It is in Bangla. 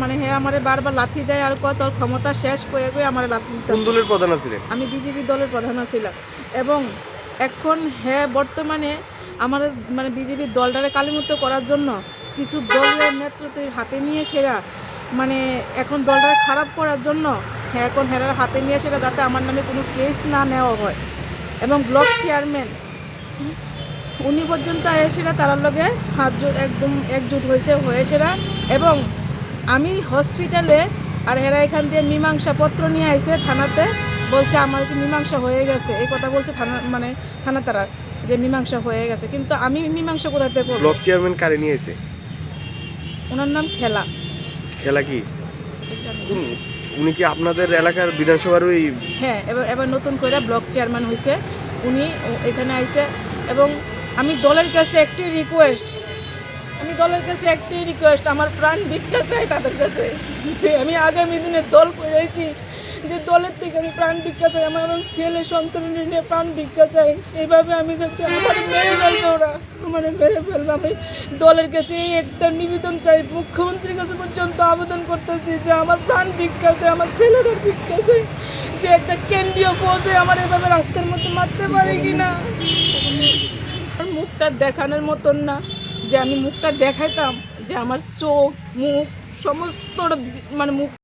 মানে হ্যাঁ আমারে বারবার লাথি দেয় আর কয় তোর ক্ষমতা শেষ কয়ে কয়ে আমার লাথি দিতে। কোন দলের প্রধান ছিলেন? আমি বিজেপি দলের প্রধান ছিলাম এবং এখন হ্যাঁ বর্তমানে আমার মানে বিজেপির দলটারে কালিমুক্ত করার জন্য কিছু দলের নেতৃত্বের হাতে নিয়ে সেরা মানে এখন দলটারে খারাপ করার জন্য হ্যাঁ এখন হেরার হাতে নিয়ে সেরা যাতে আমার নামে কোনো কেস না নেওয়া হয় এবং ব্লক চেয়ারম্যান উনি পর্যন্ত এসেরা তার লগে একদম একজুট হয়ে সেরা এবং আমি হসপিটালে আর হেরা এখান দিয়ে মীমাংসা পত্র নিয়ে আইছে থানাতে বলছে আমার কি মীমাংসা হয়ে গেছে এই কথা বলছে থানা মানে থানা তারা যে মীমাংসা হয়ে গেছে কিন্তু আমি মীমাংসা কোথাতে করব? ব্লক চেয়ারম্যান কারে নিয়ে এসে? ওনার নাম খেলা। খেলা কি উনি কি আপনাদের এলাকার বিধানসভার ওই? হ্যাঁ এবার নতুন করে ব্লক চেয়ারম্যান হয়েছে উনি এখানে আইছে এবং আমি দলের কাছে একটি রিকোয়েস্ট আমার প্রাণ ভিক্ষা চাই তাদের কাছে যে আমি আগামী দিনে দল করেছি যে দলের থেকে আমি প্রাণ ভিক্ষা চাই আমার ছেলে সন্তান নিয়ে প্রাণ ভিক্ষা চাই এইভাবে আমি কাছে আমার মেরে ফেলবে ওরা আমার মেরে ফেলবে আমি দলের কাছে একটা নিবেদন চাই মুখ্যমন্ত্রীর কাছে পর্যন্ত আবেদন করতেছি যে আমার প্রাণ ভিক্ষা চাই আমার ছেলেদের ভিক্ষা চাই যে একটা কেন্দ্রীয় পদে আমার এভাবে রাস্তার মধ্যে মারতে পারে কিনা আমার মুখটা দেখানোর মতন না যে আমি মুখটা দেখাইতাম যে আমার চোখ মুখ সমস্ত মানে মুখ